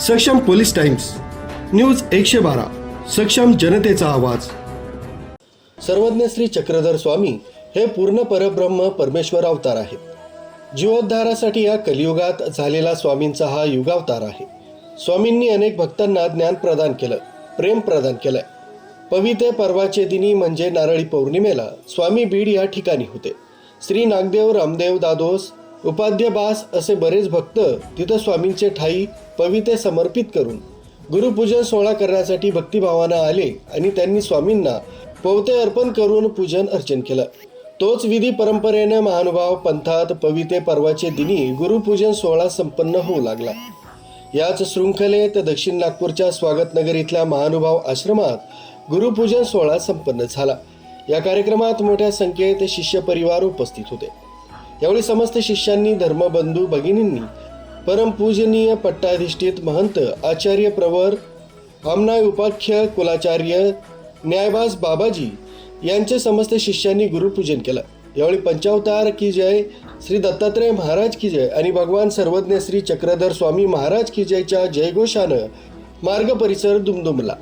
सक्षम police times news 112 सक्षम जनतेचा आवाज। सर्वज्ञ श्री चक्रधर स्वामी हे पूर्ण परब्रह्म परमेश्वर अवतार आहेत। जीवोद्धारासाठी या कलियुगात झालेला स्वामींचा हा युगावतार आहे। स्वामींनी अनेक भक्तांना ज्ञान प्रदान केलं, प्रेम प्रदान केलंय। पवित्र पर्वाचे दिनी म्हणजे नारळी पौर्णिमेला स्वामी बीड या ठिकाणी होते। श्री नागदेव, रामदेव, दादोस, उपाध्य बास असे बरेच भक्त तिथं स्वामींचे ठाई पवित्रे समर्पित करून गुरुपूजन सोहळा करण्यासाठी भक्तिभावानं आले आणि त्यांनी स्वामींना पवते अर्पण करून पूजन अर्चन केलं। तोच विधी परंपरेने महानुभाव पंथात पवित्रे पर्वाचे दिनी गुरुपूजन सोहळा संपन्न होऊ लागला। याच शृंखलेत दक्षिण नागपूरच्या स्वागतनगर इथल्या महानुभाव आश्रमात गुरुपूजन सोहळा संपन्न झाला। या कार्यक्रमात मोठ्या संख्येत शिष्य परिवार उपस्थित होते। यावेळी समस्त शिष्यांनी, धर्मबंधू भगिनींनी परमपूजनीय पट्टाधिष्ठित महंत आचार्य प्रवर आमनाय उपाख्य कुलाचार्य न्यायवास बाबाजी यांचे समस्त शिष्यांनी गुरुपूजन केलं। यावेळी पंचावतार की जय, श्री दत्तात्रय महाराज की जय आणि भगवान सर्वज्ञ श्री चक्रधर स्वामी महाराज की जयच्या जयघोषानं मार्ग परिसर दुमदुमला।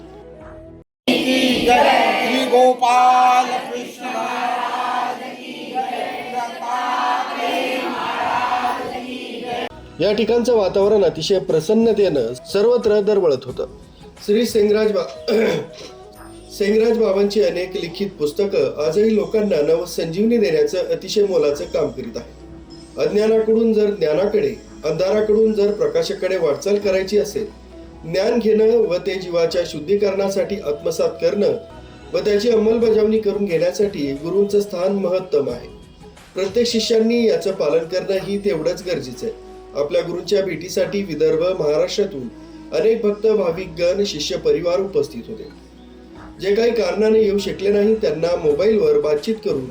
श्री गोपाल कृष्ण या ठिकाणचं वातावरण अतिशय प्रसन्नतेनं सर्वत्र दरवळत होतं। श्री सेंगराज बाबांची अनेक लिखित पुस्तकं आजही लोकांना नवसंजीवनी देण्याचं अतिशय मोलाचं काम करीत आहेत। अज्ञानाकडून जर ज्ञानाकडे, अंधाराकडून जर प्रकाशाकडे वाटचाल करायची असेल, ज्ञान घेणं व ते जीवाच्या शुद्धीकरणासाठी आत्मसात करणं व त्याची अंमलबजावणी करून घेण्यासाठी गुरूंचं स्थान महत्तम आहे। प्रत्येक शिष्यांनी याचं पालन करणं ही तेवढंच गरजेचं आहे। आपल्या गुरूंच्या भेटीसाठी विदर्भ, महाराष्ट्रातून अनेक भक्त, भाविकगण, शिष्य परिवार उपस्थित होते। जे काही कारणाने येऊ शकले नाही त्यांना मोबाईलवर बातचीत करून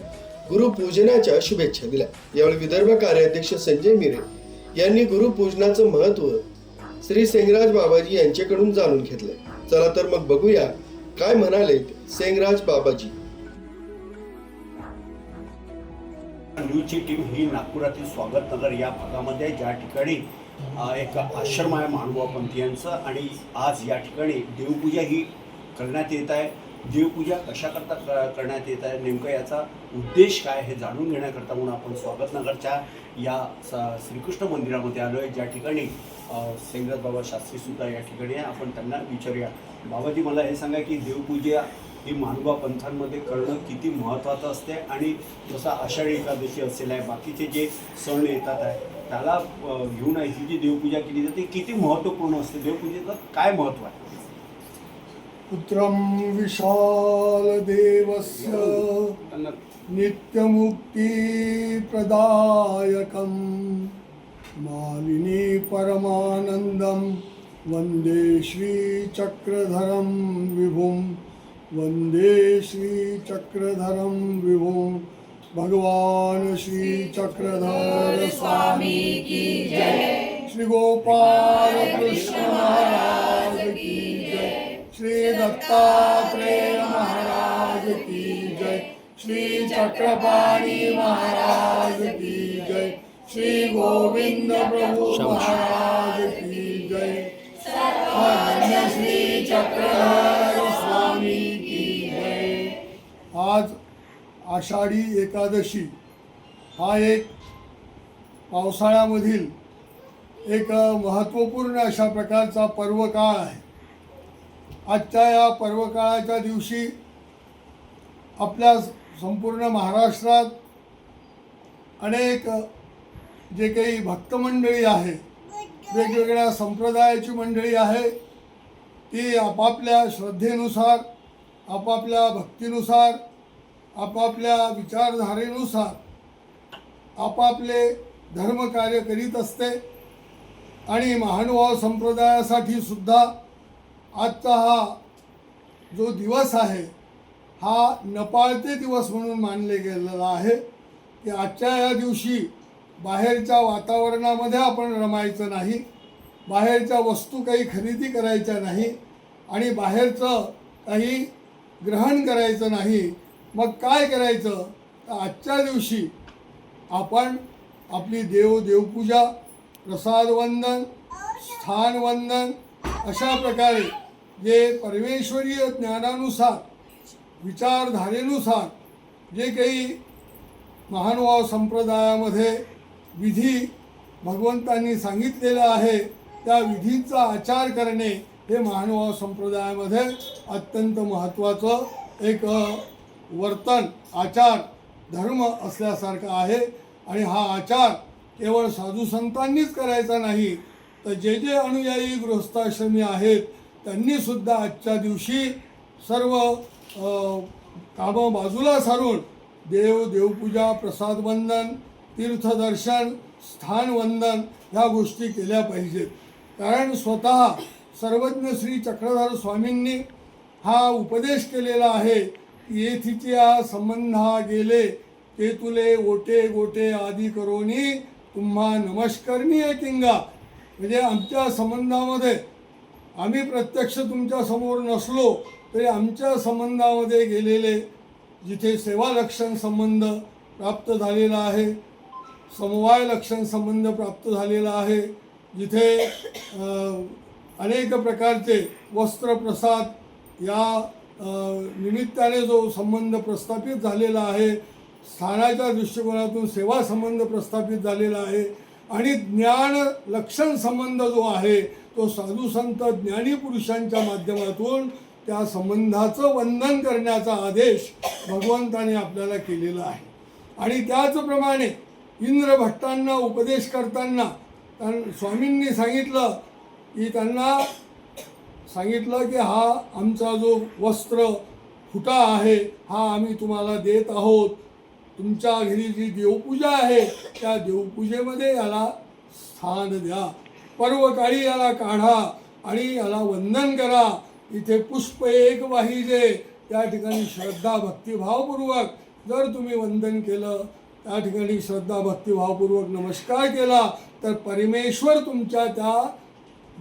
गुरुपूजनाच्या शुभेच्छा दिल्या। यावेळी विदर्भ कार्याध्यक्ष संजय मिरे यांनी गुरुपूजनाचं महत्त्व श्री सेंगराज बाबाजी यांच्याकडून जाणून घेतले। चला तर मग बघूया काय म्हणालेत सेंगराज बाबाजी। न्यूजची टीम ही नागपुरातील स्वागतनगर या भागामध्ये ज्या ठिकाणी एक आश्रम आहे महानुभावपंथीयांचं आणि आज या ठिकाणी देवपूजा ही करण्यात येत आहे। देवपूजा कशाकरता करण्यात येत आहे, नेमकं याचा उद्देश काय हे जाणून घेण्याकरता म्हणून आपण स्वागतनगरच्या या श्रीकृष्ण मंदिरामध्ये आलो आहे, ज्या ठिकाणी सेंगराज बाबा शास्त्री सुद्धा या ठिकाणी आहे। आपण त्यांना विचारूया। बाबाजी, मला हे सांगा की देवपूजा ही महानुभाव पंथांमध्ये करणं किती महत्त्वाचं असते आणि जसं आषाढी एकादशी असेल आहे, बाकीचे जे सण येतात आहे त्याला घेऊन ही जी देवपूजा केली जाते किती महत्त्वपूर्ण असते, देवपूजेचं काय महत्त्व आहे? पुत्रं विशाल देवस्य नित्यमुक्ति प्रदायकं मालिनी परमानंदं वंदे श्री चक्रधरं विभुं, वंदे श्री चक्रधरं विभुं। भगवान श्री चक्रधर स्वामी की जय, श्री गोपाल कृष्ण महाराज की जय, श्री दत्तात्रेय महाराज की जय, श्री चक्रपाणी महाराज की जय, श्री गोविंद प्रभु महाराज की जय, सर्वज्ञ श्री चक्रधर स्वामी की जय। आज आषाढी एकादशी हा एक पावसाळ्यामधील एक महत्त्वपूर्ण अशा प्रकारचा पर्वकाळ आहे। आजच्या या पर्वकाळाच्या दिवशी आपल्या संपूर्ण महाराष्ट्रात अनेक जे काही भक्तमंडळी आहे, वेगवेगळ्या संप्रदायाची मंडळी आहे, ती आपापल्या श्रद्धेनुसार, आपापल्या भक्तीनुसार, आपापल्या विचारधारेनुसार आपापले धर्मकार्य करीत असते। आणि महानुभाव संप्रदायासाठी सुद्धा आजचा हा जो दिवस आहे हा नपाळते दिवस म्हणून मानले गेलेला आहे की आजच्या या दिवशी बाहेरच्या वातावरणामध्ये आपण रमायचं नाही, बाहेरच्या वस्तू काही खरेदी करायच्या नाही आणि बाहेरचं काही ग्रहण करायचं नाही. मग काय करायचं तर आजच्या दिवशी आपण आपली देवपूजा, प्रसादवंदन, स्थानवंदन अशा प्रकारे जे परमेश्वरीय ज्ञानानुसार विचारधारेनुसार जे काही महानुभाव संप्रदायामध्ये विधी भगवंतांनी सांगितलेलं आहे त्या विधींचा आचार करणे हे महानुभाव संप्रदायामध्ये अत्यंत महत्त्वाचं एक वर्तन, आचार, धर्म असल्यासारखं आहे. आणि हा आचार केवळ साधू संतांनीच करायचा नाही, तर जे जे अनुयायी गृहस्थाश्रमी आहेत त्यांनीसुद्धा आजच्या दिवशी सर्व कामं बाजूला सारून देवपूजा, प्रसादवंदन, तीर्थदर्शन, स्थानवंदन ह्या गोष्टी केल्या पाहिजेत. कारण स्वतः सर्वज्ञ श्री चक्रधर स्वामींनी हा उपदेश केलेला आहे की येथिच्या संबंधा गेले ते तुले ओटे गोटे आदी करोनी तुम्हा नमस्करणी किंगा. म्हणजे आमच्या संबंधामध्ये आम्ही प्रत्यक्ष तुमच्या समोर नसलो तरी आमच्या संबंधामध्ये गेलेले जिथे सेवा लक्षण संबंध प्राप्त झालेला आहे, समवाय लक्षण संबंध प्राप्त झालेला आहे, जिथे अनेक प्रकारचे वस्त्रप्रसाद या निमित्ताने जो संबंध प्रस्थापित झालेला आहे, स्थानाच्या दृष्टिकोनातून सेवा संबंध प्रस्थापित झालेला आहे आणि ज्ञान लक्षण संबंध जो आहे तो साधू संत ज्ञानी पुरुषांच्या माध्यमातून त्या संबंधाचं वंदन करण्याचा आदेश भगवंताने आपल्याला केलेला आहे. आणि त्याचप्रमाणे इंद्र भट्टांना उपदेश करताना स्वामींनी सांगितलं की त्यांना सांगितलं की हा आमचा जो वस्त्र फुटा आहे हा आम्ही तुम्हाला देत आहोत. तुमच्या घरी जी देवपूजा आहे त्या देवपूजेमध्ये याला स्थान द्या, पर्वकाळी याला काढा आणि याला वंदन करा. इथे पुष्प एक वाहिजे, त्या ठिकाणी श्रद्धा भक्तिभावपूर्वक जर तुम्ही वंदन केलं, त्या ठिकाणी श्रद्धा भक्तिभावपूर्वक नमस्कार केला तर परमेश्वर तुमच्या त्या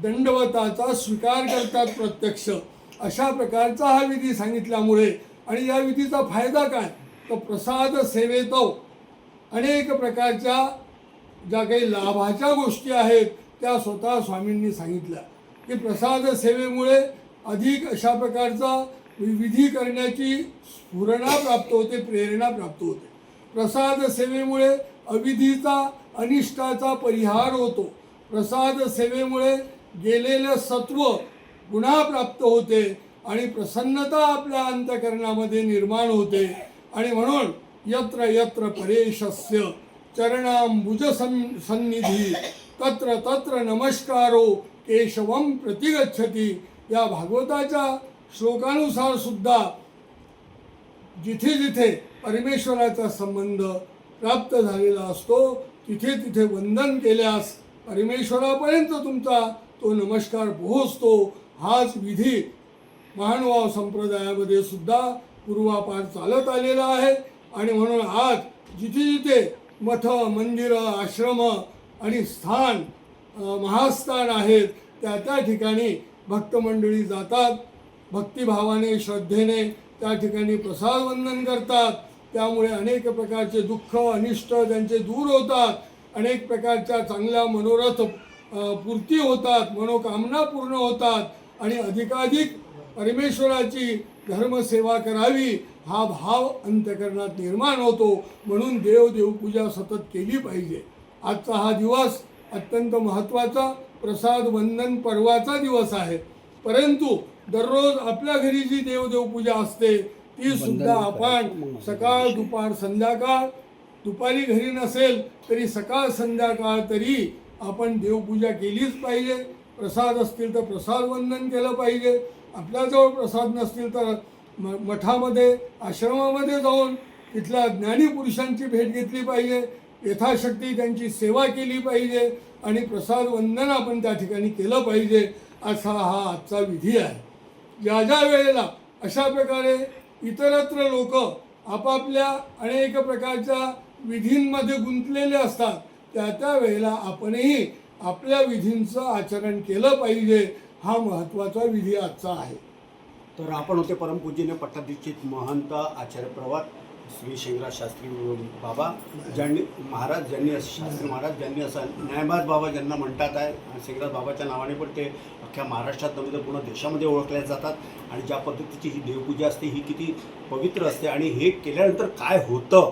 दंडवताचा स्वीकार करतात प्रत्यक्ष. अशा प्रकारचा हा विधी सांगितल्यामुळे आणि या विधीचा फायदा काय तर प्रसाद सेवेत अनेक प्रकारच्या ज्या काही लाभाच्या गोष्टी आहेत त्या स्वतः स्वामींनी सांगितल्या की प्रसाद सेवेमुळे अधिक अशा प्रकारचा विधी करण्याची स्फुरणा प्राप्त होते, प्रेरणा प्राप्त होते. प्रसाद सेवेमुळे अविधीचा अनिष्टाचा परिहार होतो. प्रसाद सेवेमुळे गेलेलं सत्व पुन्हा प्राप्त होते आणि प्रसन्नता आपल्या अंतःकरणामध्ये निर्माण होते. आणि म्हणून यत्र यत्र परेशस्य चरणांबुज सन्निधी तत्र तत्र नमस्कारो केशवम प्रतिगच्छति. या भागवताच्या श्लोकानुसार सुद्धा जिथे जिथे परमेश्वराचा संबंध प्राप्त झालेला असतो तिथे तिथे वंदन केल्यास परमेश्वरापर्यंत तुमचा तो नमस्कार पोहोचतो. हाच विधी महानुभाव संप्रदायामध्ये सुद्धा पूर्वापार चालत आलेला आहे. आणि म्हणून आज जिथे जिथे मठ, मंदिरं, आश्रम आणि स्थान, महास्थान आहेत त्या त्या ठिकाणी भक्तमंडळी जातात, भक्तिभावाने श्रद्धेने त्या ठिकाणी प्रसाद वंदन करतात. त्यामुळे अनेक प्रकारचे दुःख अनिष्ट त्यांचे दूर होतात, अनेक प्रकारच्या चांगल्या मनोरथ पूर्ती होतात, मनोकामना पूर्ण होतात आणि अधिकाधिक परमेश्वराची धर्मसेवा करावी हा भाव अंतःकरणात निर्माण होतो. म्हणून देवपूजा सतत केली पाहिजे. आजचा हा दिवस अत्यंत महत्त्वाचा प्रसाद वंदन पर्वाचा दिवस आहे. परंतु दररोज आपल्या घरी जी देवपूजा असते ती सुद्धा आपण सकाळ दुपार संध्याकाळ, दुपारी घरी नसेल तरी सकाळ संध्याकाळ तरी आपण देवपूजा केलीच पाहिजे. प्रसाद असतील तर प्रसाद वंदन केलं पाहिजे. आपल्याजवळ प्रसाद नसतील तर मठामध्ये आश्रमामध्ये जाऊन तिथल्या ज्ञानी पुरुषांची भेट घेतली पाहिजे, यथाशक्ती त्यांची सेवा केली पाहिजे आणि प्रसाद वंदन आपण त्या ठिकाणी केलं पाहिजे. असा हा आजचा विधी आहे. ज्या ज्या वेळेला अशा प्रकारे इतरत्र लोक आपापल्या अनेक प्रकारच्या विधींमध्ये गुंतलेले असतात त्या त्या वेळेला आपणही आपल्या विधींचं आचरण केलं पाहिजे. हा महत्त्वाचा विधी आजचा आहे. तर आपण होते परमपूज्यने पट्टाधीक्षित महंत आचार्य प्रवाद श्री शेंगराज शास्त्री बाबा ज्यांनी शास्त्री महाराज ज्यांनी असं न्यायबाज बाबा ज्यांना म्हणतात आहे. शेंगराज बाबाच्या नावाने पण ते अख्ख्या महाराष्ट्रात नव्हे तर पूर्ण देशामध्ये ओळखल्या जातात. आणि ज्या पद्धतीची ही देवपूजा असते ही किती पवित्र असते आणि हे केल्यानंतर काय होतं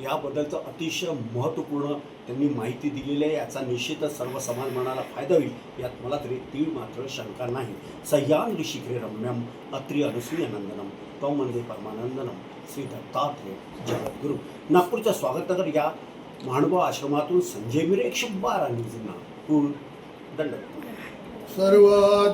याबद्दलचं अतिशय महत्त्वपूर्ण त्यांनी माहिती दिलेली आहे. याचा निश्चितच सर्व समाज मनाला फायदा होईल यात मला तरी तीळ मात्र शंका नाही. सह्यान ऋषिक्रे रम्यम अत्रि अनुसूयनंदनम तौ वंदे परमानंदनम श्री दत्तात्रेय जगद्गुरु. नागपूरच्या स्वागतनगर या महानुभाव आश्रमातून संजय मिरे 112 न्यूज नागपूर. दंडवत. सर्व